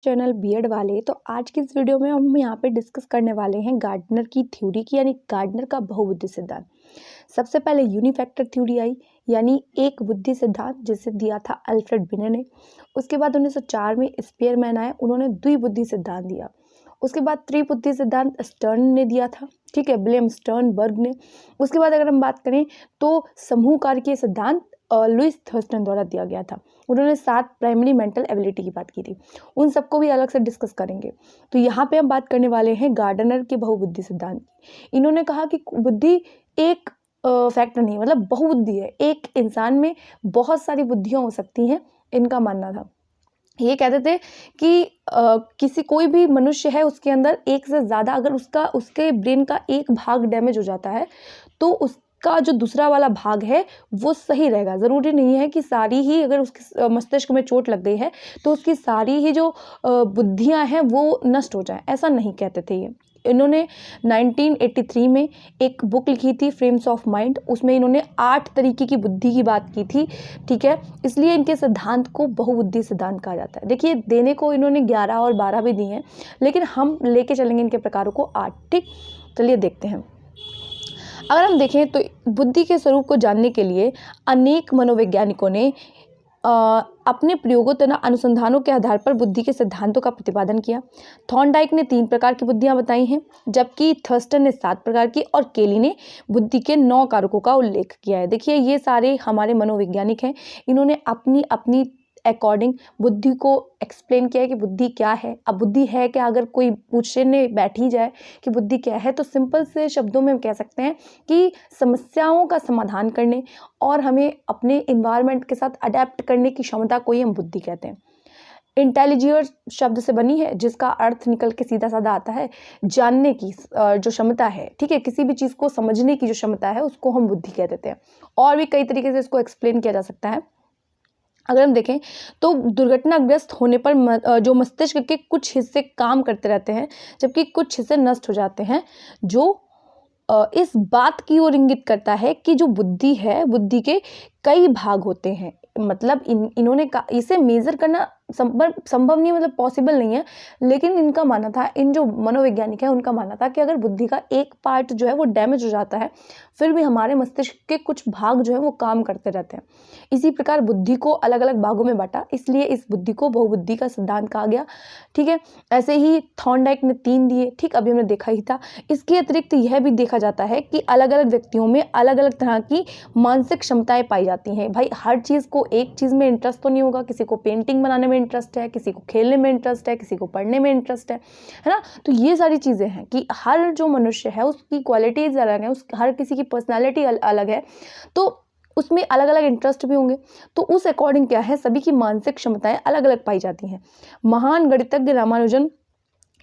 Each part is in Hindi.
चैनल बीएड वाले। तो आज की इस वीडियो में हम यहाँ पे डिस्कस करने वाले हैं गार्डनर की थ्योरी की, यानी गार्डनर का बहुबुद्धि सिद्धांत। सबसे पहले यूनिफैक्टर थ्योरी आई, यानी एक बुद्धि सिद्धांत, जिसे दिया था अल्फ्रेड बिने ने। उसके बाद 1904 में स्पीयरमैन आए, उन्होंने द्विबुद्धि सिद्धांत दिया। उसके बाद त्रिबुद्धि सिद्धांत स्टर्न ने दिया था, ठीक है, विलियम स्टर्नबर्ग ने। उसके बाद अगर हम बात करें तो समूह कार्य सिद्धांत लुइस थर्स्टन द्वारा दिया गया था। उन्होंने 7 प्राइमरी मेंटल एबिलिटी की बात की थी। उन सबको भी अलग से डिस्कस करेंगे। तो यहाँ पे हम बात करने वाले हैं गार्डनर के बहुबुद्धि सिद्धांत की। इन्होंने कहा कि बुद्धि एक फैक्टर नहीं, मतलब बहुबुद्धि है। एक इंसान में बहुत सारी बुद्धियाँ हो सकती हैं, इनका मानना था। ये कहते थे कि किसी कोई भी मनुष्य है, उसके अंदर एक से ज़्यादा अगर उसके ब्रेन का एक भाग डैमेज हो जाता है तो उसका जो दूसरा वाला भाग है वो सही रहेगा। ज़रूरी नहीं है कि सारी ही, अगर उसके मस्तिष्क में चोट लग गई है तो उसकी सारी ही जो बुद्धियां हैं वो नष्ट हो जाए, ऐसा नहीं कहते थे ये। इन्होंने 1983 में एक बुक लिखी थी, फ्रेम्स ऑफ माइंड। उसमें इन्होंने 8 तरीके की बुद्धि की बात की थी, ठीक है। इसलिए इनके सिद्धांत को बहुबुद्धि सिद्धांत कहा जाता है। देखिए, देने को इन्होंने 11 और 12 भी दिए हैं, लेकिन हम लेके चलेंगे इनके प्रकारों को 8, ठीक। चलिए देखते हैं। अगर हम देखें तो बुद्धि के स्वरूप को जानने के लिए अनेक मनोवैज्ञानिकों ने अपने प्रयोगों तथा अनुसंधानों के आधार पर बुद्धि के सिद्धांतों का प्रतिपादन किया। थॉर्नडाइक ने 3 प्रकार की बुद्धियां बताई हैं, जबकि थर्स्टन ने 7 प्रकार की और केली ने बुद्धि के 9 कारकों का उल्लेख किया है। देखिए, ये सारे हमारे मनोवैज्ञानिक हैं। इन्होंने अपनी अपनी अकॉर्डिंग बुद्धि को एक्सप्लेन किया है कि बुद्धि क्या है। अब बुद्धि है क्या, अगर कोई पूछने बैठ ही जाए कि बुद्धि क्या है, तो सिंपल से शब्दों में हम कह सकते हैं कि समस्याओं का समाधान करने और हमें अपने इन्वायरमेंट के साथ अडेप्ट करने की क्षमता को ही हम बुद्धि कहते हैं। इंटेलिजियर शब्द से बनी है, जिसका अर्थ निकल के सीधा साधा आता है जानने की जो क्षमता है, ठीक है। किसी भी चीज़ को समझने की जो क्षमता है उसको हम बुद्धि कह देते हैं। और भी कई तरीके से इसको एक्सप्लेन किया जा सकता है। अगर हम देखें तो दुर्घटनाग्रस्त होने पर जो मस्तिष्क के कुछ हिस्से काम करते रहते हैं, जबकि कुछ हिस्से नष्ट हो जाते हैं, जो इस बात की ओर इंगित करता है कि जो बुद्धि है, बुद्धि के कई भाग होते हैं। मतलब इन्होंने इसे मेजर करना संभव नहीं, मतलब पॉसिबल नहीं है। लेकिन इनका मानना था, इन जो मनोवैज्ञानिक है उनका मानना था कि अगर बुद्धि का एक पार्ट जो है वो डैमेज हो जाता है, फिर भी हमारे मस्तिष्क के कुछ भाग जो है वो काम करते रहते हैं। इसी प्रकार बुद्धि को अलग अलग भागों में बांटा, इसलिए इस बुद्धि को बहुबुद्धि का सिद्धांत कहा गया, ठीक है। ऐसे ही थॉर्नडाइक ने 3 दिए, ठीक, अभी हमने देखा ही था। इसके अतिरिक्त यह भी देखा जाता है कि अलग अलग व्यक्तियों में अलग अलग तरह की मानसिक क्षमताएं पाई जाती हैं। भाई, हर चीज़ को, एक चीज़ में इंटरेस्ट तो नहीं होगा। किसी को पेंटिंग बनाने में इंटरेस्ट है, किसी को खेलने में इंटरेस्ट है, किसी को पढ़ने में इंटरेस्ट है ना। तो ये सारी चीज़ें हैं कि हर जो मनुष्य है उसकी क्वालिटीज़ अलग है, हर किसी की पर्सनैलिटी अलग है, तो उसमें अलग अलग इंटरेस्ट भी होंगे। तो उस अकॉर्डिंग क्या है, सभी की मानसिक क्षमताएं अलग अलग पाई जाती हैं। महान गणितज्ञ रामानुजन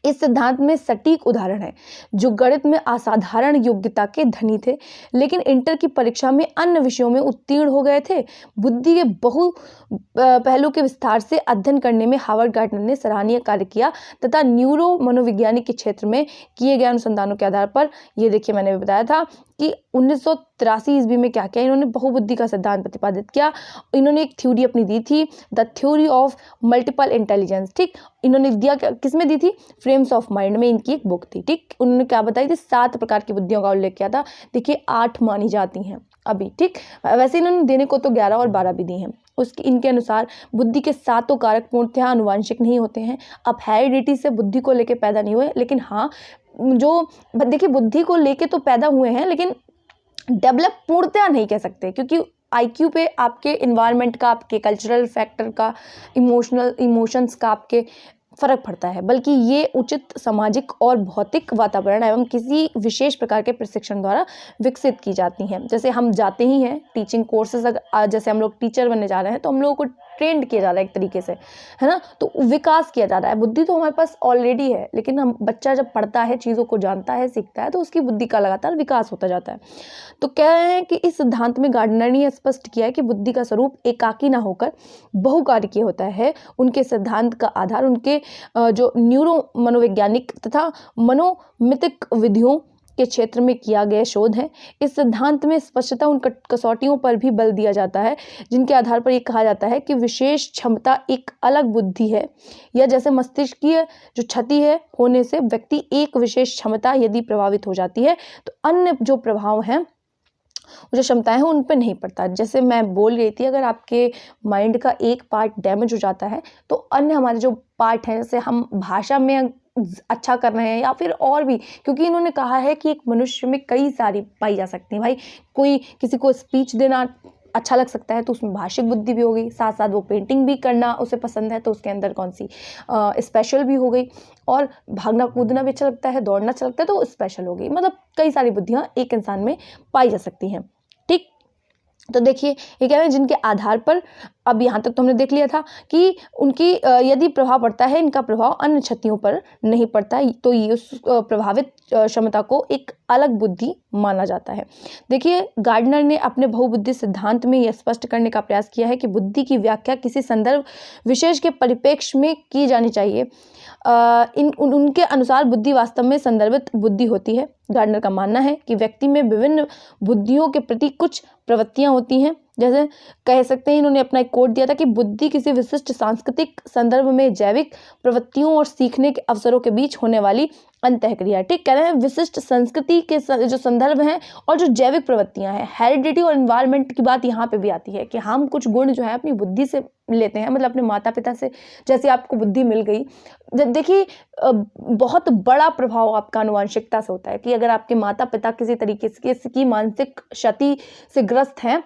इस सिद्धांत में सटीक उदाहरण है, जो गणित में असाधारण योग्यता के धनी थे, लेकिन इंटर की परीक्षा में अन्य विषयों में उत्तीर्ण हो गए थे। बुद्धि के बहु पहलू के विस्तार से अध्ययन करने में हार्वर्ड गार्डनर ने सराहनीय कार्य किया तथा न्यूरो मनोविज्ञान के क्षेत्र में किए गए अनुसंधानों के आधार पर, ये देखिए मैंने भी बताया था कि 1983 ईस्वी में क्या किया, इन्होंने बहुबुद्धि का सिद्धांत प्रतिपादित किया। इन्होंने एक थ्योरी अपनी दी थी, the theory of multiple intelligence, ठीक। इन्होंने दिया, किसमें दी थी, फ्रेम्स ऑफ माइंड में इनकी एक बुक थी, ठीक। उन्होंने क्या बताई थी, 7 प्रकार की बुद्धियों का उल्लेख किया था। देखिए, 8 मानी जाती हैं अभी, ठीक। वैसे इन्होंने देने को तो 11 और 12 भी दी हैं। इनके अनुसार बुद्धि के 7 कारक पूर्णतः आनुवांशिक नहीं होते हैं। अब हेरिडिटी से बुद्धि को लेके पैदा नहीं हुए, लेकिन हाँ, जो देखिए बुद्धि को लेके तो पैदा हुए हैं, लेकिन डेवलप पूर्णतः नहीं कह सकते, क्योंकि आईक्यू पे आपके इन्वायरमेंट का, आपके कल्चरल फैक्टर का, इमोशंस का आपके फर्क पड़ता है, बल्कि ये उचित सामाजिक और भौतिक वातावरण एवं किसी विशेष प्रकार के प्रशिक्षण द्वारा विकसित की जाती हैं। जैसे हम जाते ही हैं टीचिंग कोर्सेज, जैसे हम लोग टीचर बनने जा रहे हैं तो हम लोगों को ट्रेंड किया जा रहा है एक तरीके से, है ना। तो विकास किया जा रहा है। बुद्धि तो हमारे पास ऑलरेडी है, लेकिन हम, बच्चा जब पढ़ता है, चीज़ों को जानता है, सीखता है, तो उसकी बुद्धि का लगातार विकास होता जाता है। तो कह रहे हैं कि इस सिद्धांत में गार्डनर ने स्पष्ट किया है कि बुद्धि का स्वरूप एकाकी ना होकर बहुकार्यकीय होता है। उनके सिद्धांत का आधार उनके जो न्यूरो मनोवैज्ञानिक तथा मनोमितिक विधियों के क्षेत्र में किया गया शोध है। इस सिद्धांत में स्पष्टता उन कसौटियों पर भी बल दिया जाता है जिनके आधार पर ये कहा जाता है कि विशेष क्षमता एक अलग बुद्धि है, या जैसे मस्तिष्कीय जो क्षति है होने से व्यक्ति एक विशेष क्षमता यदि प्रभावित हो जाती है तो अन्य जो प्रभाव हैं, जो क्षमताएं हैं, उन पे नहीं पड़ता। जैसे मैं बोल रही थी, अगर आपके माइंड का एक पार्ट डैमेज हो जाता है तो अन्य हमारे जो पार्ट हैं, जैसे हम भाषा में अच्छा कर रहे हैं या फिर और भी, क्योंकि इन्होंने कहा है कि एक मनुष्य में कई सारी पाई जा सकती हैं। भाई कोई किसी को स्पीच देना अच्छा लग सकता है तो उसमें भाषिक बुद्धि भी हो गई, साथ साथ वो पेंटिंग भी करना उसे पसंद है तो उसके अंदर कौन सी स्पेशल भी हो गई, और भागना कूदना भी अच्छा लगता है, दौड़ना अच्छा लगता है तो स्पेशल हो गई। मतलब कई सारी बुद्धियाँ एक इंसान में पाई जा सकती हैं। ठीक, तो देखिए ये कह रहे हैं जिनके आधार पर, अब यहाँ तक तो हमने देख लिया था कि उनकी यदि प्रभाव पड़ता है, इनका प्रभाव अन्य क्षतियों पर नहीं पड़ता, तो ये उस प्रभावित क्षमता को एक अलग बुद्धि माना जाता है। देखिए गार्डनर ने अपने बहुबुद्धि सिद्धांत में यह स्पष्ट करने का प्रयास किया है कि बुद्धि की व्याख्या किसी संदर्भ विशेष के परिप्रेक्ष्य में की जानी चाहिए। उनके अनुसार बुद्धि वास्तव में संदर्भित बुद्धि होती है। गार्डनर का मानना है कि व्यक्ति में विभिन्न बुद्धियों के प्रति कुछ प्रवृत्तियां होती हैं। जैसे कह सकते हैं, इन्होंने अपना एक कोट दिया था कि बुद्धि किसी विशिष्ट सांस्कृतिक संदर्भ में जैविक प्रवृत्तियों और सीखने के अवसरों के बीच होने वाली अंतःक्रिया। ठीक कह रहे हैं, विशिष्ट संस्कृति के जो संदर्भ हैं और जो जैविक प्रवृत्तियां हैं, हेरिडिटी और एनवायरनमेंट की बात यहाँ पे भी आती है कि हम कुछ गुण जो है अपनी बुद्धि से लेते हैं, मतलब अपने माता पिता से। जैसे आपको बुद्धि मिल गई, देखिए बहुत बड़ा प्रभाव आपका आनुवंशिकता से होता है कि अगर आपके माता पिता किसी तरीके से की मानसिक क्षति से ग्रस्त हैं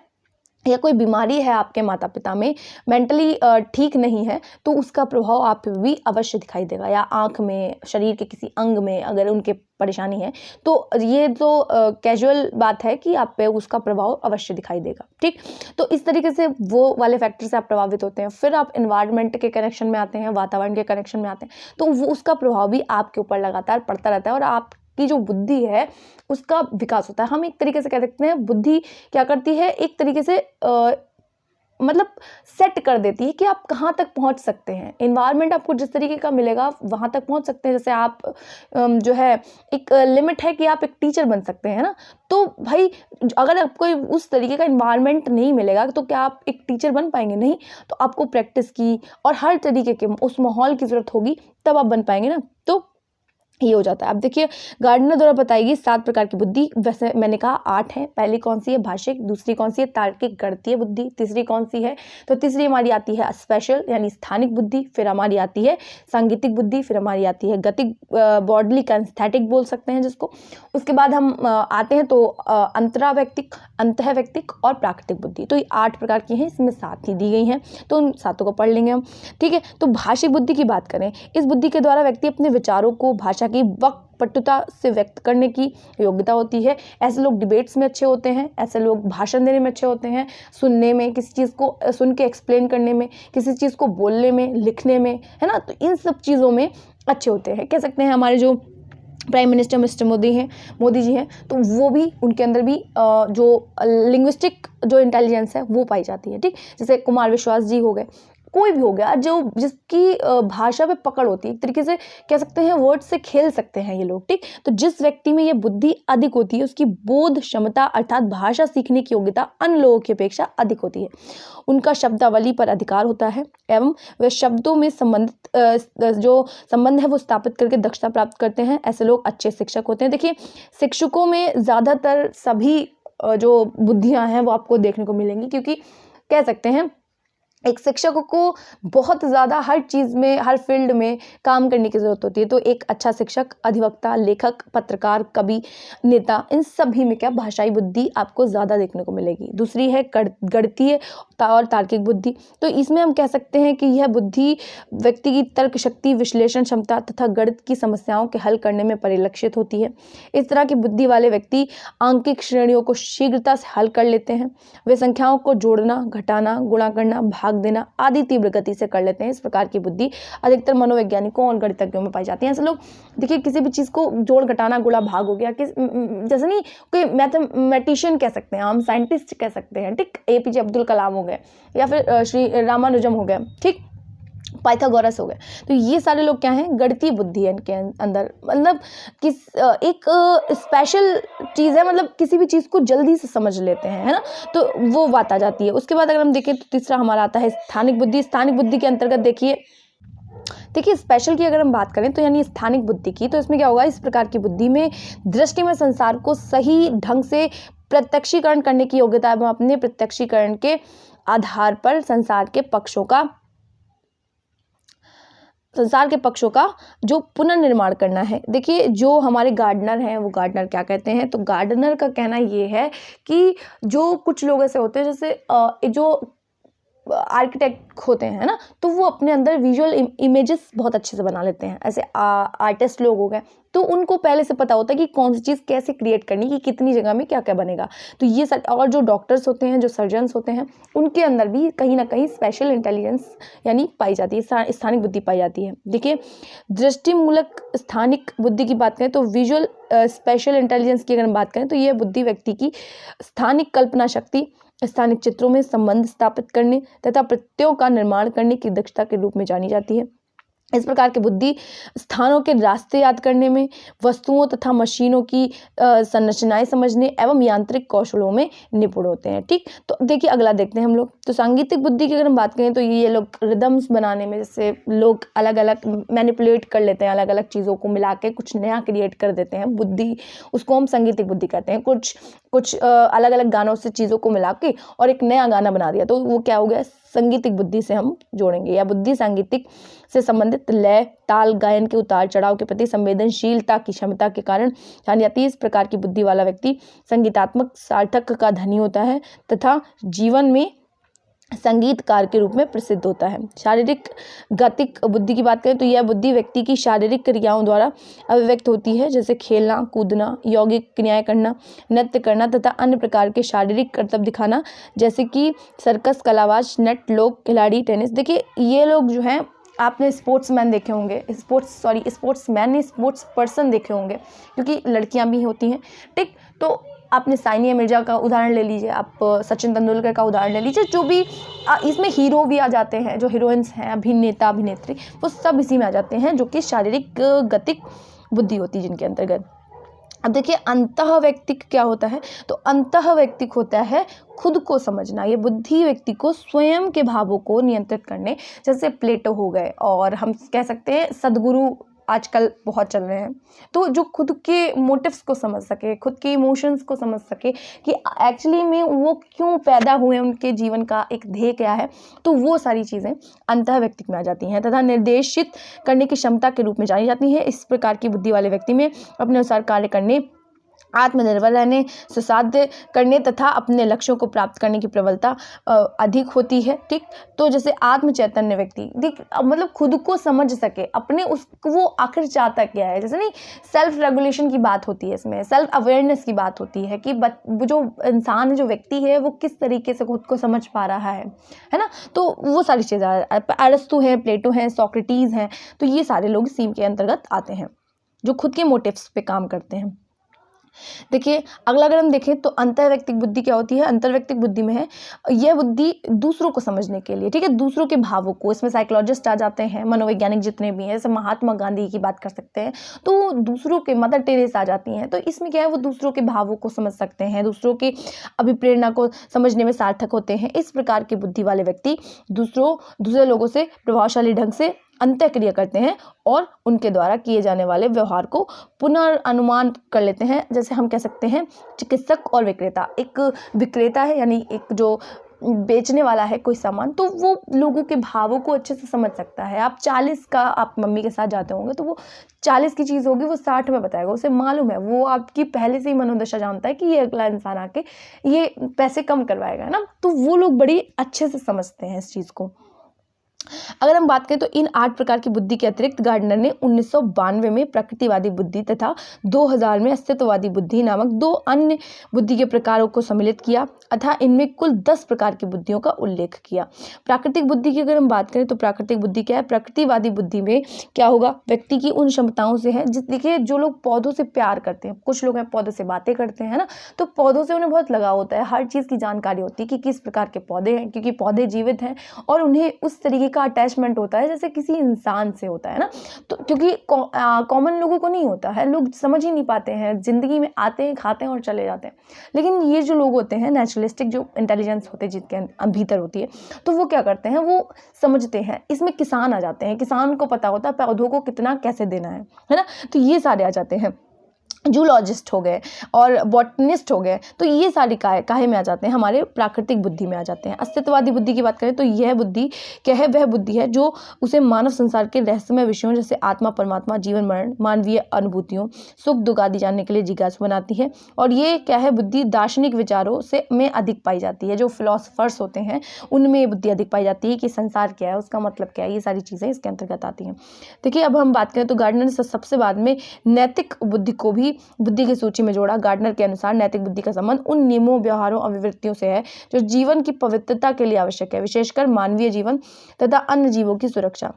या कोई बीमारी है आपके माता पिता में, मेंटली ठीक नहीं है, तो उसका प्रभाव आप पे भी अवश्य दिखाई देगा, या आँख में, शरीर के किसी अंग में अगर उनके परेशानी है तो ये तो कैजुअल बात है कि आप पे उसका प्रभाव अवश्य दिखाई देगा। ठीक, तो इस तरीके से वो वाले फैक्टर से आप प्रभावित होते हैं। फिर आप एनवायरनमेंट के कनेक्शन में आते हैं, वातावरण के कनेक्शन में आते हैं, तो वो उसका प्रभाव भी आपके ऊपर लगातार पड़ता रहता है और आप की जो बुद्धि है उसका विकास होता है। हम एक तरीके से कह सकते हैं बुद्धि क्या करती है, एक तरीके से मतलब सेट कर देती है कि आप कहाँ तक पहुँच सकते हैं। एनवायरनमेंट आपको जिस तरीके का मिलेगा वहाँ तक पहुँच सकते हैं। जैसे आप जो है एक लिमिट है कि आप एक टीचर बन सकते हैं ना, तो भाई अगर आपको उस तरीके का एनवायरनमेंट नहीं मिलेगा तो क्या आप एक टीचर बन पाएंगे? नहीं। तो आपको प्रैक्टिस की और हर तरीके के उस माहौल की ज़रूरत होगी, तब आप बन पाएंगे ना। तो ये हो जाता है। अब देखिए गार्डनर द्वारा बताएगी 7 प्रकार की बुद्धि। वैसे मैंने कहा 8 है। पहली कौन सी है? भाषिक। दूसरी कौन सी है? तार्किक गणितीय बुद्धि। तीसरी कौन सी है? तो तीसरी हमारी आती है स्पेशल यानी स्थानिक बुद्धि। फिर हमारी आती है सांगीतिक बुद्धि। फिर हमारी आती है गतिक, बॉडली कैंस्थेटिक बोल सकते हैं जिसको। उसके बाद हम आते हैं तो अंतरावैक्तिक, अंतःवैक्तिक और प्राकृतिक बुद्धि। तो ये 8 प्रकार की हैं, इसमें 7 ही दी गई हैं, तो उन 7 को पढ़ लेंगे हम। ठीक है, तो भाषिक बुद्धि की बात करें, इस बुद्धि के द्वारा व्यक्ति अपने विचारों को भाषा की वक्पटुता से व्यक्त करने की योग्यता होती है। ऐसे लोग डिबेट्स में अच्छे होते हैं, ऐसे लोग भाषण देने में अच्छे होते हैं, सुनने में, किसी चीज़ को सुन के एक्सप्लेन करने में, किसी चीज़ को बोलने में, लिखने में, है ना, तो इन सब चीज़ों में अच्छे होते हैं। कह सकते हैं हमारे जो prime minister mister Modi ji हैं, तो वो भी, उनके अंदर भी जो लिंग्विस्टिक जो इंटेलिजेंस है वो पाई जाती है। ठीक, जैसे कुमार विश्वास जी हो गए, कोई भी हो गया जो जिसकी भाषा पे पकड़ होती है, एक तरीके से कह सकते हैं वर्ड से खेल सकते हैं ये लोग। ठीक, तो जिस व्यक्ति में ये बुद्धि अधिक होती है उसकी बोध क्षमता अर्थात भाषा सीखने की योग्यता अन्य लोगों की अपेक्षा अधिक होती है। उनका शब्दावली पर अधिकार होता है एवं वे शब्दों में संबंधित जो संबंध है वो स्थापित करके दक्षता प्राप्त करते हैं। ऐसे लोग अच्छे शिक्षक होते हैं। देखिए शिक्षकों में ज़्यादातर सभी जो बुद्धियाँ हैं वो आपको देखने को मिलेंगी, क्योंकि कह सकते हैं एक शिक्षक को बहुत ज़्यादा हर चीज़ में, हर फील्ड में काम करने की ज़रूरत होती है। तो एक अच्छा शिक्षक, अधिवक्ता, लेखक, पत्रकार, कवि, नेता, इन सभी में क्या भाषाई बुद्धि आपको ज़्यादा देखने को मिलेगी। दूसरी है गणितीय और तार्किक बुद्धि। तो इसमें हम कह सकते हैं कि यह बुद्धि व्यक्ति की तर्क शक्ति, विश्लेषण क्षमता तथा गणित की समस्याओं के हल करने में परिलक्षित होती है। इस तरह की बुद्धि वाले व्यक्ति आंकिक श्रेणियों को शीघ्रता से हल कर लेते हैं। वे संख्याओं को जोड़ना, घटाना, गुणा करना, भाग देना आदि तीव्र गति से कर लेते हैं। इस प्रकार की बुद्धि अधिकतर मनोवैज्ञानिकों और गणितज्ञों में पाई जाती है। ऐसे लोग देखिए किसी भी चीज़ को जोड़, घटाना, गुणा, भाग हो गया, जैसे नहीं कोई मैथमेटिशियन कह सकते हैं, हम साइंटिस्ट कह सकते हैं। ठीक, APJ अब्दुल कलाम हो गए या फिर श्री रामानुजम हो गए। ठीक, पाइथागोरस हो गए। तो ये सारे लोग क्या हैं, गणितीय बुद्धि है इनके अंदर, मतलब एक स्पेशल चीज़ है, मतलब किसी भी चीज़ को जल्दी से समझ लेते हैं, है ना, तो वो बात आ जाती है। उसके बाद अगर हम देखें तो तीसरा हमारा आता है स्थानिक बुद्धि। स्थानिक बुद्धि के अंतर्गत देखिए स्पेशल की अगर हम बात करें तो यानी स्थानिक बुद्धि की, तो इसमें क्या होगा, इस प्रकार की बुद्धि में दृष्टि में संसार को सही ढंग से प्रत्यक्षीकरण करने की योग्यता एवं अपने प्रत्यक्षीकरण के आधार पर संसार के पक्षों का जो पुनर्निर्माण करना है। देखिए जो हमारे गार्डनर हैं, वो गार्डनर क्या कहते हैं, तो गार्डनर का कहना ये है कि जो कुछ लोग ऐसे होते हैं जैसे जो आर्किटेक्ट होते हैं ना, तो वो अपने अंदर विजुअल इमेजेस बहुत अच्छे से बना लेते हैं। ऐसे आर्टिस्ट लोग हो गए, तो उनको पहले से पता होता है कि कौन सी चीज़ कैसे क्रिएट करनी, कि कितनी जगह में क्या क्या बनेगा। तो ये सब, और जो डॉक्टर्स होते हैं, जो सर्जन्स होते हैं, उनके अंदर भी कहीं ना कहीं स्पेशल इंटेलिजेंस यानी पाई जाती है, स्थानिक बुद्धि पाई जाती है। देखिए दृष्टिमूलक स्थानिक बुद्धि की बात करें तो विजुअल स्पेशल इंटेलिजेंस की अगर हम बात करें तो यह बुद्धि व्यक्ति की स्थानिक कल्पना शक्ति, स्थानिक चित्रों में संबंध स्थापित करने तथा प्रत्ययों का निर्माण करने की दक्षता के रूप में जानी जाती है। इस प्रकार की बुद्धि स्थानों के रास्ते याद करने में, वस्तुओं तथा मशीनों की संरचनाएं समझने एवं यांत्रिक कौशलों में निपुण होते हैं। ठीक, तो देखिए अगला देखते हैं हम लोग। तो सांगीतिक बुद्धि की अगर हम बात करें तो ये लोग रिदम्स बनाने में, जैसे लोग अलग अलग मैनिपुलेट कर लेते हैं, अलग अलग चीज़ों को मिला के कुछ नया क्रिएट कर देते हैं बुद्धि, उसको हम सांगीतिक बुद्धि कहते हैं। कुछ अलग अलग गानों से चीज़ों को मिला के और एक नया गाना बना दिया, तो वो क्या हो गया, संगीतिक बुद्धि से हम जोड़ेंगे। या बुद्धि सांगीतिक से संबंधित लय, ताल, गायन के उतार चढ़ाव के प्रति संवेदनशीलता की क्षमता के कारण जानी जाती है। इस प्रकार की बुद्धि वाला व्यक्ति संगीतात्मक सार्थक का धनी होता है तथा जीवन में संगीतकार के रूप में प्रसिद्ध होता है। शारीरिक गतिक बुद्धि की बात करें तो यह बुद्धि व्यक्ति की शारीरिक क्रियाओं द्वारा अभिव्यक्त होती है, जैसे खेलना, कूदना, यौगिक क्रियाएं करना, नृत्य करना तथा अन्य प्रकार के शारीरिक कर्तव्य दिखाना, जैसे कि सर्कस, कलाबाज, नट, लोक खिलाड़ी, टेनिस। देखिए ये लोग जो हैं, आपने स्पोर्ट्समैन देखे होंगे, स्पोर्ट्स पर्सन देखे होंगे, क्योंकि लड़कियां भी होती हैं। ठीक, तो आपने सानिया मिर्जा का उदाहरण ले लीजिए, आप सचिन तेंदुलकर का उदाहरण ले लीजिए, जो भी इसमें हीरो भी आ जाते हैं, जो हीरोइंस हैं, अभिनेता अभिनेत्री, वो सब इसी में आ जाते हैं, जो कि शारीरिक गतिक बुद्धि होती है जिनके अंतर्गत। अब देखिए अंतः व्यक्तिक क्या होता है, तो अंतः व्यक्तिक होता है खुद को समझना। ये बुद्धि व्यक्ति को स्वयं के भावों को नियंत्रित करने, जैसे प्लेटो हो गए, और हम कह सकते हैं सद्गुरु आजकल बहुत चल रहे हैं, तो जो खुद के मोटिव्स को समझ सके, खुद के इमोशंस को समझ सके कि एक्चुअली में वो क्यों पैदा हुए, उनके जीवन का एक ध्येय क्या है, तो वो सारी चीज़ें अंतः व्यक्तिक में आ जाती हैं तथा निर्देशित करने की क्षमता के रूप में जानी जाती हैं। इस प्रकार की बुद्धि वाले व्यक्ति में अपने अनुसार कार्य करने, आत्मनिर्भर रहने, सुसाध्य करने तथा अपने लक्ष्यों को प्राप्त करने की प्रबलता अधिक होती है। ठीक, तो जैसे आत्म चैतन्य व्यक्ति मतलब खुद को समझ सके, अपने वो आखिर चाहता क्या है, जैसे नहीं सेल्फ रेगुलेशन की बात होती है, इसमें सेल्फ अवेयरनेस की बात होती है कि जो इंसान है, जो व्यक्ति है, वो किस तरीके से खुद को समझ पा रहा है ना, तो वो सारी चीज़ें, अरस्तु है, प्लेटो है, सोक्रेटिस हैं, तो ये सारे लोग इसी के अंतर्गत आते हैं, जो खुद के मोटिव्स पे काम करते हैं। देखिए अगला अगर हम देखें तो अंतर्व्यक्तिक बुद्धि क्या होती है। अंतर्व्यक्तिक बुद्धि में है यह बुद्धि दूसरों को समझने के लिए, ठीक है, दूसरों के भावों को, इसमें साइकोलॉजिस्ट आ जाते हैं, मनोवैज्ञानिक जितने भी हैं, जैसे महात्मा गांधी की बात कर सकते हैं, तो दूसरों के, मदर टेरेसा आ जाती हैं, तो इसमें क्या है, वो दूसरों के भावों को समझ सकते हैं, दूसरों की अभिप्रेरणा को समझने में सार्थक होते हैं। इस प्रकार की बुद्धि वाले व्यक्ति दूसरे लोगों से प्रभावशाली ढंग से अंतःक्रिया करते हैं और उनके द्वारा किए जाने वाले व्यवहार को पुनर्अनुमान कर लेते हैं। जैसे हम कह सकते हैं चिकित्सक और विक्रेता। एक विक्रेता है यानी एक जो बेचने वाला है कोई सामान, तो वो लोगों के भावों को अच्छे से समझ सकता है। आप 40 का, आप मम्मी के साथ जाते होंगे तो वो 40 की चीज़ होगी, वो 60 में बताएगा, उसे मालूम है, वो आपकी पहले से ही मनोदशा जानता है कि ये अगला इंसान आके ये पैसे कम करवाएगा ना, तो वो लोग बड़ी अच्छे से समझते हैं इस चीज़ को। अगर हम बात करें तो इन 8 प्रकार की बुद्धि के अतिरिक्त गार्डनर ने 1992 में प्रकृतिवादी बुद्धि तथा 2000 में अस्तित्ववादी बुद्धि नामक 2 अन्य बुद्धि के प्रकारों को सम्मिलित किया, अतः इनमें कुल 10 प्रकार की बुद्धियों का उल्लेख किया। प्राकृतिक बुद्धि की अगर हम बात करें तो प्राकृतिक बुद्धि क्या है, प्रकृतिवादी बुद्धि में क्या होगा, व्यक्ति की उन क्षमताओं से है, देखिए जो लोग पौधों से प्यार करते हैं, कुछ लोग हैं पौधों से बातें करते हैं ना, तो पौधों से उन्हें बहुत लगाव होता है, हर चीज़ की जानकारी होती है कि किस प्रकार के पौधे हैं, क्योंकि पौधे जीवित हैं और उन्हें उस तरीके का अटैचमेंट होता है जैसे किसी इंसान से होता है ना, तो क्योंकि कॉमन लोगों को नहीं होता है, लोग समझ ही नहीं पाते हैं, ज़िंदगी में आते हैं, खाते हैं और चले जाते हैं। लेकिन ये जो लोग होते हैं नेचुरलिस्टिक, जो इंटेलिजेंस होते हैं जिनके भीतर होती है, तो वो क्या करते हैं, वो समझते हैं। इसमें किसान आ जाते हैं, किसान को पता होता है पौधों को कितना कैसे देना है ना, तो ये सारे आ जाते हैं। जूलॉजिस्ट हो गए और बॉटनिस्ट हो गए, तो ये सारी काहे में आ जाते हैं, हमारे प्राकृतिक बुद्धि में आ जाते हैं। अस्तित्ववादी बुद्धि की बात करें तो यह बुद्धि क्या है, वह बुद्धि है जो उसे मानव संसार के रहस्यमय विषयों जैसे आत्मा, परमात्मा, जीवन मरण, मानवीय अनुभूतियों, सुख दुख आदि जानने के लिए जिज्ञासु बनाती है। और ये क्या है, बुद्धि दार्शनिक विचारों से में अधिक पाई जाती है। जो फिलोसफर्स होते हैं उनमें ये बुद्धि अधिक पाई जाती है कि संसार क्या है, उसका मतलब क्या है, ये सारी चीज़ें इसके अंतर्गत आती हैं। देखिए, अब हम बात करें तो गार्डनर ने सबसे बाद में नैतिक बुद्धि को भी बुद्धि की सूची में जोड़ा। गार्डनर के अनुसार नैतिक बुद्धि का संबंध उन नियमों, व्यवहारों और विवृत्तियों से है जो जीवन की पवित्रता के लिए आवश्यक है, विशेषकर मानवीय जीवन तथा अन्य जीवों की सुरक्षा।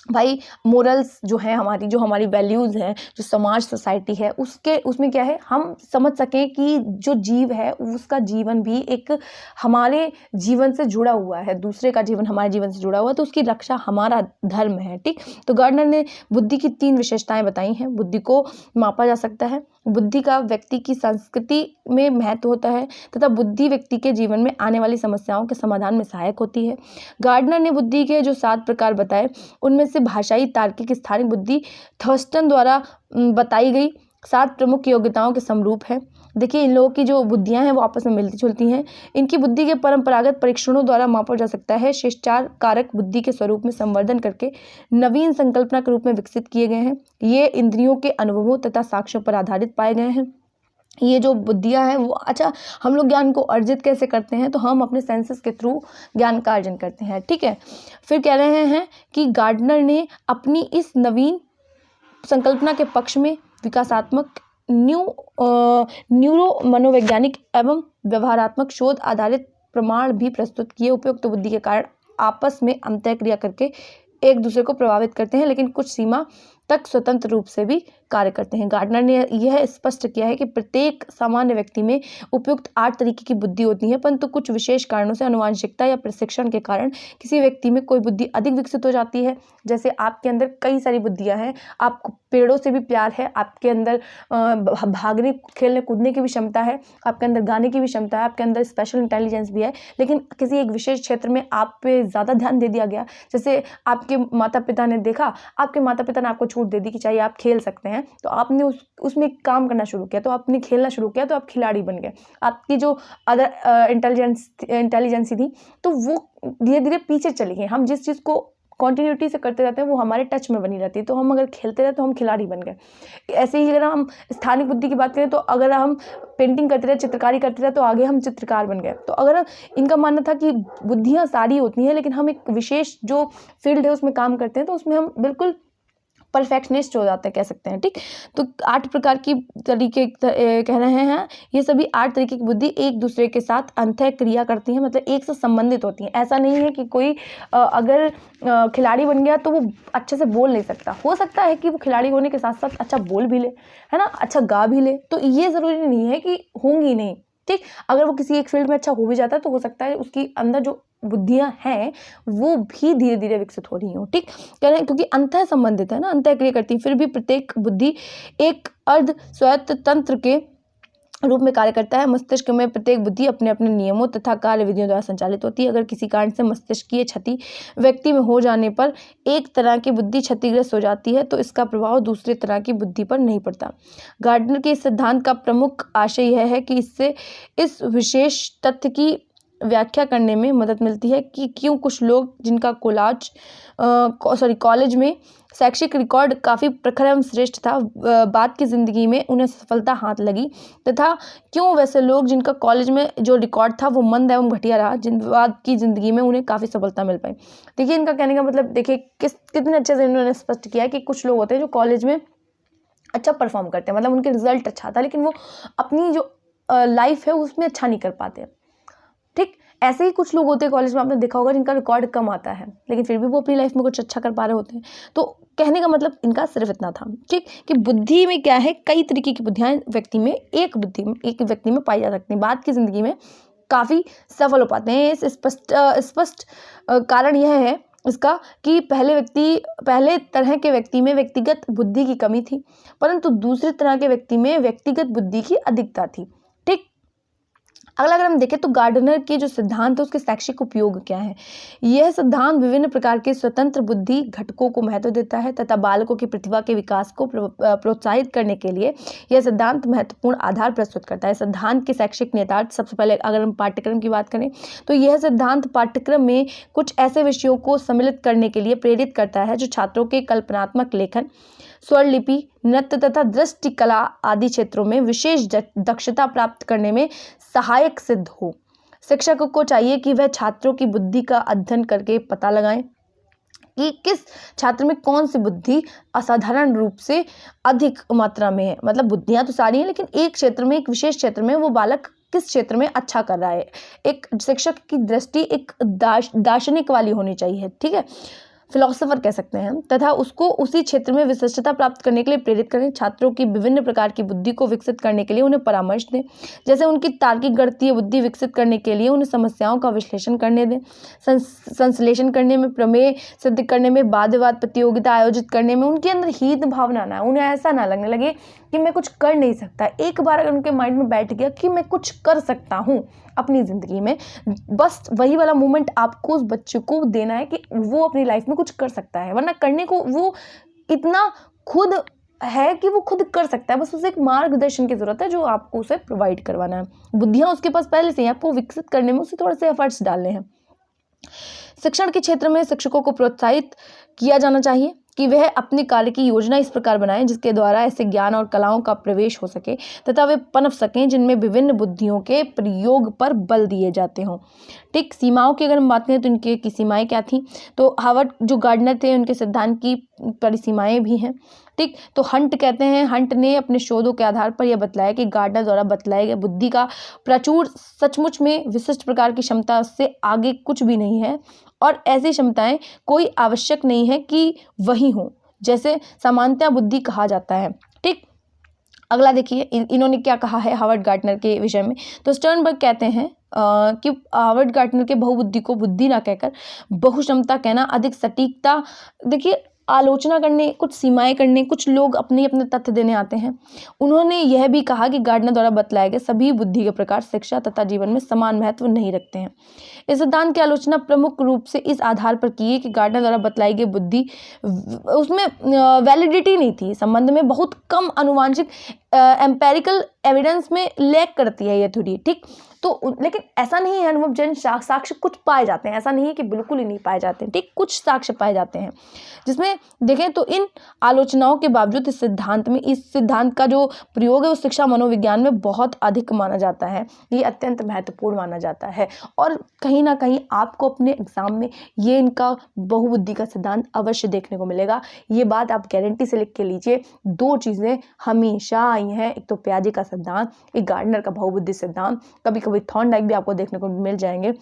भाई, मोरल्स जो है हमारी, जो हमारी वैल्यूज़ हैं, जो समाज सोसाइटी है, उसमें क्या है, हम समझ सकें कि जो जीव है उसका जीवन भी एक हमारे जीवन से जुड़ा हुआ है, दूसरे का जीवन हमारे जीवन से जुड़ा हुआ है, तो उसकी रक्षा हमारा धर्म है। ठीक, तो गार्डनर ने बुद्धि की 3 विशेषताएं बताई हैं। बुद्धि को मापा जा सकता है, बुद्धि का व्यक्ति की संस्कृति में महत्व होता है तथा बुद्धि व्यक्ति के जीवन में आने वाली समस्याओं के समाधान में सहायक होती है। गार्डनर ने बुद्धि के जो 7 प्रकार बताए, उनमें से भाषाई, तार्किक, स्थानिक बुद्धि थर्स्टन द्वारा बताई गई 7 प्रमुख योग्यताओं के समरूप है। देखिए, इन लोगों की जो बुद्धियां हैं वो आपस में मिलती जुलती हैं। इनकी बुद्धि के परंपरागत परीक्षणों द्वारा मापा जा सकता है। शिष्टाचार कारक बुद्धि के स्वरूप में संवर्धन करके नवीन संकल्पना के रूप में विकसित किए गए हैं। ये इंद्रियों के अनुभवों तथा साक्ष्यों पर आधारित पाए गए हैं। ये जो बुद्धियां हैं वो, अच्छा, हम लोग ज्ञान को अर्जित कैसे करते हैं, तो हम अपने सेंसेस के थ्रू ज्ञान का अर्जन करते हैं। ठीक है, फिर कह रहे हैं कि गार्डनर ने अपनी इस नवीन संकल्पना के पक्ष में विकासात्मक, न्यूरो मनोवैज्ञानिक एवं व्यवहारात्मक शोध आधारित प्रमाण भी प्रस्तुत किए। उपयुक्त बुद्धि के कारण आपस में अंतःक्रिया करके एक दूसरे को प्रभावित करते हैं, लेकिन कुछ सीमा तक स्वतंत्र रूप से भी कार्य करते हैं। गार्डनर ने यह स्पष्ट किया है कि प्रत्येक सामान्य व्यक्ति में उपयुक्त 8 तरीके की बुद्धि होती है, परंतु कुछ विशेष कारणों से आनुवंशिकता या प्रशिक्षण के कारण किसी व्यक्ति में कोई बुद्धि अधिक विकसित हो जाती है। जैसे आपके अंदर कई सारी बुद्धियां हैं, आपको पेड़ों से भी प्यार है, आपके अंदर भागने, खेलने, कूदने की भी क्षमता है, आपके अंदर गाने की भी क्षमता है, आपके अंदर स्पेशल इंटेलिजेंस भी है, लेकिन किसी एक विशेष क्षेत्र में आप पे ज़्यादा ध्यान दे दिया गया। जैसे आपके माता पिता ने देखा, आपके माता पिता ने आपको छूट दे दी कि चाहिए आप खेल सकते हैं, तो आपने उसमें काम करना शुरू किया, तो आपने खेलना शुरू किया, तो आप खिलाड़ी बन गए। आपकी जो अदर इंटेलिजेंसी थी, तो वो धीरे धीरे पीछे चली गई। हम जिस चीज़ को कॉन्टिन्यूटी से करते रहते हैं वो हमारे टच में बनी रहती है, तो हम अगर खेलते रहे तो हम खिलाड़ी बन गए। ऐसे ही अगर हम स्थानिक बुद्धि की बात करें तो अगर हम पेंटिंग करते रहे, चित्रकारी करते रहे, तो आगे हम चित्रकार बन गए। तो अगर इनका मानना था कि बुद्धियाँ सारी होती हैं, लेकिन हम एक विशेष जो फील्ड है उसमें काम करते हैं, तो उसमें हम बिल्कुल परफेक्शनिस्ट हो जाते हैं, कह सकते हैं। ठीक, तो 8 प्रकार की तरीके कह रहे हैं, ये सभी 8 तरीके की बुद्धि एक दूसरे के साथ अंतःक्रिया करती हैं, मतलब एक से संबंधित होती हैं। ऐसा नहीं है कि कोई अगर खिलाड़ी बन गया तो वो अच्छे से बोल नहीं सकता। हो सकता है कि वो खिलाड़ी होने के साथ साथ अच्छा बोल भी ले, है ना, अच्छा गा भी ले, तो ये ज़रूरी नहीं है कि होंगी नहीं। ठीक, अगर वो किसी एक फील्ड में अच्छा हो भी जाता है तो हो सकता है उसकी अंदर जो बुद्धियां हैं वो भी धीरे धीरे विकसित हो रही हो। ठीक, कह रहे हैं क्योंकि अंतः संबंधित है ना, अंतःक्रिया करती है। फिर भी प्रत्येक बुद्धि एक अर्ध स्वायत्त तंत्र के रूप में कार्य करता है। मस्तिष्क में प्रत्येक बुद्धि अपने अपने नियमों तथा कार्य विधियों द्वारा संचालित होती है। अगर किसी कारण से मस्तिष्कीय क्षति व्यक्ति में हो जाने पर एक तरह की बुद्धि क्षतिग्रस्त हो जाती है, तो इसका प्रभाव दूसरे तरह की बुद्धि पर नहीं पड़ता। गार्डनर के इस सिद्धांत का प्रमुख आशय यह है कि इससे इस विशेष तथ्य की व्याख्या करने में मदद मिलती है कि क्यों कुछ लोग जिनका कॉलेज में शैक्षिक रिकॉर्ड काफ़ी प्रखर एवं श्रेष्ठ था, बाद की ज़िंदगी में उन्हें सफलता हाथ लगी, तथा क्यों वैसे लोग जिनका कॉलेज में जो रिकॉर्ड था वो मंद एवं घटिया रहा, जिन बाद की ज़िंदगी में उन्हें काफ़ी सफलता मिल पाई। देखिए, इनका कहने का मतलब, देखिए कितने अच्छे से इन्होंने स्पष्ट किया कि कुछ लोग होते हैं जो कॉलेज में अच्छा परफॉर्म करते हैं, मतलब उनके रिजल्ट अच्छा था, लेकिन वो अपनी जो लाइफ है उसमें अच्छा नहीं कर पाते। ठीक, ऐसे ही कुछ लोग होते हैं कॉलेज में, आपने देखा होगा, जिनका रिकॉर्ड कम आता है लेकिन फिर भी वो अपनी लाइफ में कुछ अच्छा कर पा रहे होते हैं। तो कहने का मतलब इनका सिर्फ इतना था, ठीक, कि बुद्धि में क्या है, कई तरीके की बुद्धियां व्यक्ति में, एक व्यक्ति में पाई जा सकती हैं, बाद की जिंदगी में काफ़ी सफल हो पाते हैं। इस स्पष्ट कारण यह है इसका कि पहले तरह के व्यक्ति में व्यक्तिगत बुद्धि की कमी थी, परंतु दूसरी तरह के व्यक्ति में व्यक्तिगत बुद्धि की अधिकता थी। ठीक। अगला अगर हम देखें तो गार्डनर के जो सिद्धांत है उसके शैक्षिक उपयोग क्या है। यह सिद्धांत विभिन्न प्रकार के स्वतंत्र बुद्धि घटकों को महत्व देता है तथा बालकों की प्रतिभा के विकास को प्रोत्साहित करने के लिए यह सिद्धांत महत्वपूर्ण आधार प्रस्तुत करता है। सिद्धांत के शैक्षिक निहितार्थ, सबसे पहले अगर हम पाठ्यक्रम की बात करें तो यह सिद्धांत पाठ्यक्रम में कुछ ऐसे विषयों को सम्मिलित करने के लिए प्रेरित करता है जो छात्रों के कल्पनात्मक लेखन, स्वर लिपि, नृत्य तथा दृष्टि कला आदि क्षेत्रों में विशेष दक्षता प्राप्त करने में सहायक सिद्ध हो। शिक्षकों को चाहिए कि वह छात्रों की बुद्धि का अध्ययन करके पता लगाएं कि किस छात्र में कौन सी बुद्धि असाधारण रूप से अधिक मात्रा में है। मतलब बुद्धियां तो सारी हैं, लेकिन एक क्षेत्र में, एक विशेष क्षेत्र में वो बालक किस क्षेत्र में अच्छा कर रहा है। एक शिक्षक की दृष्टि एक दार्शनिक वाली होनी चाहिए, ठीक है, फिलोसोफर कह सकते हैं, तथा उसको उसी क्षेत्र में विशिष्टता प्राप्त करने के लिए प्रेरित करें। छात्रों की विभिन्न प्रकार की बुद्धि को विकसित करने के लिए उन्हें परामर्श दें, जैसे उनकी तार्किक गणितीय बुद्धि विकसित करने के लिए उन्हें समस्याओं का विश्लेषण करने दें, संश्लेषण करने में, प्रमेय सिद्ध करने में, वाद विवाद प्रतियोगिता आयोजित करने में उनके अंदर हीन भावना ना, उन्हें ऐसा ना लगने लगे कि मैं कुछ कर नहीं सकता। एक बार अगर उनके माइंड में बैठ गया कि मैं कुछ कर सकता हूँ अपनी ज़िंदगी में, बस वही वाला मोमेंट आपको उस बच्चे को देना है कि वो अपनी लाइफ में कुछ कर सकता है। वरना करने को वो इतना खुद है कि वो खुद कर सकता है, बस उसे एक मार्गदर्शन की ज़रूरत है जो आपको उसे प्रोवाइड करवाना है। बुद्धियाँ उसके पास पहले से ही, आपको विकसित करने में उसे थोड़े से एफर्ट्स डालने हैं। शिक्षण के क्षेत्र में शिक्षकों को प्रोत्साहित किया जाना चाहिए कि वह अपने कार्य की योजना इस प्रकार बनाएं जिसके द्वारा ऐसे ज्ञान और कलाओं का प्रवेश हो सके तथा वे पनप सकें जिनमें विभिन्न बुद्धियों के प्रयोग पर बल दिए जाते हों। ठीक। सीमाओं की अगर हम बात करें तो इनकी की सीमाएं क्या थी, तो हार्वर्ड जो गार्डनर थे उनके सिद्धांत की परिसीमाएं भी हैं। ठीक। तो हंट कहते हैं, हंट ने अपने शोधों के आधार पर यह बतलाया कि गार्डनर द्वारा बतलाए गए बुद्धि का प्रचुर सचमुच में विशिष्ट प्रकार की क्षमता से आगे कुछ भी नहीं है और ऐसी क्षमताएं कोई आवश्यक नहीं है कि वही हो, जैसे सामान्यतः बुद्धि कहा जाता है। ठीक। अगला देखिए इन्होंने क्या कहा है हार्वर्ड गार्डनर के विषय में। तो स्टर्नबर्ग कहते हैं कि हार्वर्ड गार्डनर के बहुबुद्धि को बुद्धि ना कहकर बहुक्षमता कहना अधिक सटीकता। देखिए आलोचना करने, कुछ सीमाएं करने, कुछ लोग अपने अपने तथ्य देने आते हैं। उन्होंने यह भी कहा कि गार्डनर द्वारा बतलाए गए सभी बुद्धि के प्रकार शिक्षा तथा जीवन में समान महत्व नहीं रखते हैं। इस सिद्धांत की आलोचना प्रमुख रूप से इस आधार पर की है कि गार्डनर द्वारा बतलाई गई बुद्धि उसमें वैलिडिटी नहीं थी, संबंध में बहुत कम आनुवांशिक एम्पेरिकल एविडेंस में लैक करती है यह थ्योरी। ठीक। तो लेकिन ऐसा नहीं है, अनुभवजन्य साक्ष्य कुछ पाए जाते हैं, ऐसा नहीं है कि बिल्कुल ही नहीं पाए जाते हैं। ठीक। कुछ साक्ष्य पाए जाते हैं जिसमें देखें तो इन आलोचनाओं के बावजूद इस सिद्धांत का जो प्रयोग है वो शिक्षा मनोविज्ञान में बहुत अधिक माना जाता है। ये अत्यंत महत्वपूर्ण माना जाता है और कहीं ना कहीं आपको अपने एग्जाम में ये इनका बहुबुद्धि का सिद्धांत अवश्य देखने को मिलेगा। ये बात आप गारंटी से लिख के लीजिए। दो चीज़ें हमेशा आई हैं, एक तो पियाजे का सिद्धांत, एक गार्डनर का बहुबुद्धि सिद्धांत, कभी कभी थॉर्नडाइक भी आपको देखने को मिल जाएंगे।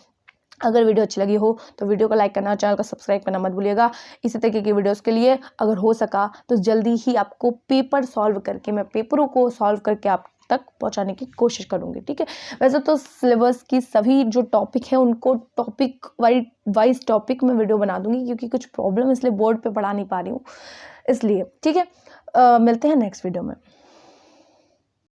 अगर वीडियो अच्छी लगी हो तो वीडियो को लाइक करना, चैनल को सब्सक्राइब करना मत भूलिएगा। इसी तरीके की वीडियोस के लिए अगर हो सका तो जल्दी ही आपको पेपर सॉल्व करके, मैं पेपरों को सॉल्व करके आप तक पहुंचाने की कोशिश करूंगी। ठीक है। वैसे तो सिलेबस की सभी जो टॉपिक है उनको टॉपिक वाइज टॉपिक में वीडियो बना दूंगी, क्योंकि कुछ प्रॉब्लम इसलिए बोर्ड पे पढ़ा नहीं पा रही हूँ इसलिए। ठीक है। मिलते हैं नेक्स्ट वीडियो में।